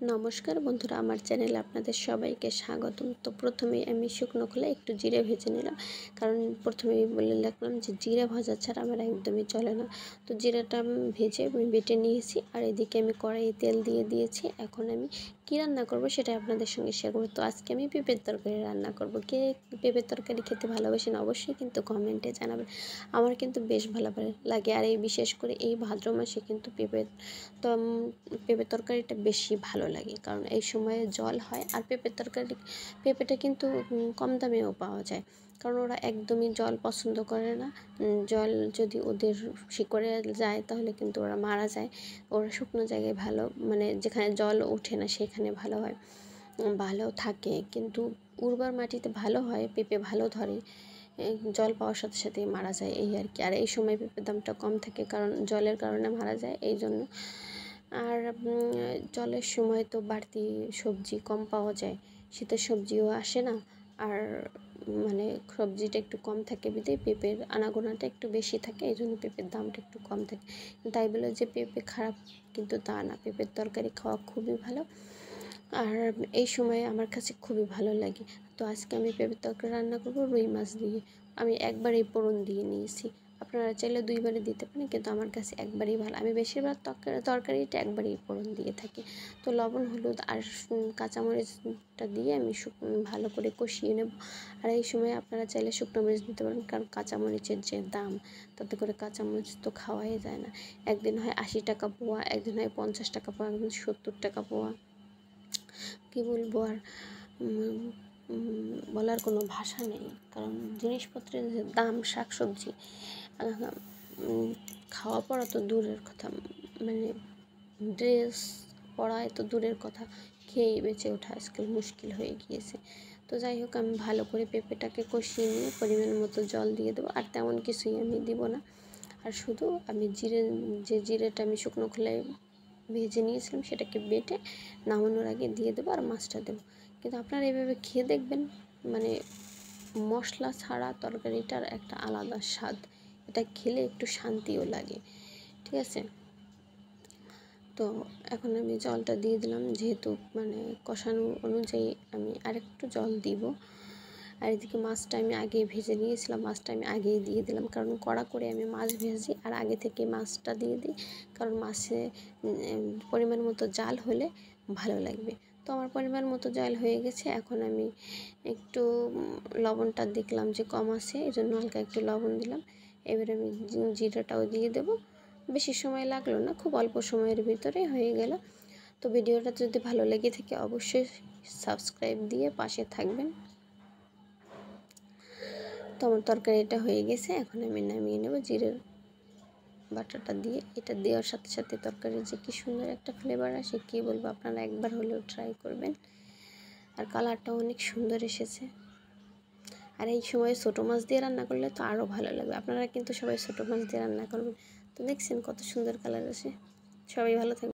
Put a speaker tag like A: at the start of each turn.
A: নমস্কার বন্ধুরা, আমার চ্যানেলে আপনাদের সবাইকে স্বাগতম। তো প্রথমেই আমি শুকনো খোলায় একটু জিরে ভেজে নিলাম, কারণ প্রথমেই বলে রাখলাম যে জিরে ভাজা ছাড়া আমার একদমই চলে না। তো জিরাটা আমি ভেজে বেটে নিয়েছি, আর এদিকে আমি কড়াইয়ে তেল দিয়ে দিয়েছি। এখন আমি কী রান্না করব সেটা আপনাদের সঙ্গে শেয়ার করব। তো আজকে আমি পেঁপের তরকারি রান্না করব। কে পেঁপের তরকারি খেতে ভালোবাসেন অবশ্যই কিন্তু কমেন্টে জানাবেন। আমার কিন্তু বেশ ভালো লাগে, আর এই বিশেষ করে এই ভাদ্র মাসে কিন্তু পেঁপের তরকারিটা বেশি ভালো লাগে, কারণ এই সময়ে জল হয়। আর পেঁপেটা কিন্তু কম দামেও পাওয়া যায়, কারণ ওরা একদমই জল পছন্দ করে না। জল যদি ওদের শিকড়ে যায় তাহলে কিন্তু ওরা মারা যায়। ওরা শুকনো জায়গায় ভালো, মানে যেখানে জল ওঠে না সেখানে ভালো হয়, ভালো থাকে। কিন্তু উর্বর মাটিতে ভালো হয়, পেঁপে ভালো ধরে। জল পাওয়ার সাথে সাথেই মারা যায়, এই আর কি। আর এই সময় পেঁপের দামটা কম থাকে, কারণ জলের কারণে মারা যায়, এই জন্য। আর জলের সময় তো বাড়তি সবজি কম পাওয়া যায়, শীতের সবজিও আসে না। আর মানে সবজিটা একটু কম থাকে বিধায় পেঁপের আনাগোনাটা একটু বেশি থাকে, এই জন্য পেঁপের দামটা একটু কম থাকে। তাই বলে যে পেঁপে খারাপ কিন্তু তা না, পেঁপের তরকারি খাওয়া খুবই ভালো। আর এই সময় আমার কাছে খুবই ভালো লাগে। তো আজকে আমি পেঁপের তরকারি রান্না করব রুই মাছ দিয়ে। আমি একবারেই ফোড়ন দিয়ে নিয়েছি, আপনারা চাইলে দুইবারে দিতে পারেন, কিন্তু আমার কাছে একবারই ভালো। আমি বেশিরভাগ তরকারিটা একবারই ফোড়ন দিয়ে থাকি। তো লবণ, হলুদ আর কাঁচামরিচটা দিয়ে আমি ভালো করে কষিয়ে নেব। আর এই সময় আপনারা চাইলে শুকনো মরিচ দিতে পারেন, কারণ কাঁচামরিচের যে দাম, তাতে করে কাঁচামরিচ তো খাওয়াই যায় না। একদিন হয় 80 টাকা পোয়া, একদিন হয় 50 টাকা পোয়া, একদিন 70 টাকা পোয়া। কী বলবো আর, বলার কোনো ভাষা নেই, কারণ জিনিসপত্রের যে দাম, শাকসবজি, খাওয়া পড়া তো দূরের কথা, মানে ড্রেস পরায় তো দূরের কথা, খেয়েই বেঁচে ওঠা আজকাল মুশকিল হয়ে গিয়েছে। তো যাই হোক, আমি ভালো করে পেঁপেটাকে কষিয়ে নিয়ে পরিমাণ মতো জল দিয়ে দেবো, আর তেমন কিছুই আমি দিব না। আর শুধু আমি জিরেটা আমি শুকনো খোলায় ভেজে নিয়েছিলাম সেটাকে বেটে নামানোর আগে দিয়ে দেবো, আর মাছটা দেবো। কিন্তু আপনারা এভাবে খেয়ে দেখবেন, মানে মশলা ছাড়া তরকারিটার একটা আলাদা স্বাদ, এটা খেলে একটু শান্তিও লাগে, ঠিক আছে। তো এখন আমি জলটা দিয়ে দিলাম, যেহেতু মানে কষানো অনুযায়ী আমি আরেকটু জল দিব। আর এদিকে মাছটা আমি আগে ভেজে নিয়েছিলাম, মাছটা আমি আগেই দিয়ে দিলাম, কারণ কড়া করে আমি মাছ ভেজি আর আগে থেকে মাছটা দিয়ে দিই, কারণ মাছে পরিমাণ মতো জাল হলে ভালো লাগবে। তো আমার পরিমাণ মতো জাল হয়ে গেছে। এখন আমি একটু লবণটা দেখলাম যে কম আছে, এই জন্য হালকা একটু লবণ দিলাম। এবারে আমি জিরাটাও দিয়ে দেবো। বেশি সময় লাগলো না, খুব অল্প সময়ের ভিতরে হয়ে গেল। তো ভিডিওটা যদি ভালো লেগে থাকে অবশ্যই সাবস্ক্রাইব দিয়ে পাশে থাকবেন। তো আমার তরকারিটা হয়ে গেছে, এখন আমি নামিয়ে নেব। জিরের বাটাটা দিয়ে, এটা দেওয়ার সাথে সাথে তরকারির যে কী সুন্দর একটা ফ্লেভার আসে, কী বলবো, আপনারা একবার হলেও ট্রাই করবেন। আর কালারটাও অনেক সুন্দর এসেছে। আর এই সময় ছোটো মাছ দিয়ে রান্না করলে তো আরও ভালো লাগবে। আপনারা কিন্তু সবাই ছোটো মাছ দিয়ে রান্না করবেন। তো দেখছেন কত সুন্দর কালার আসে। সবাই ভালো থাকবে।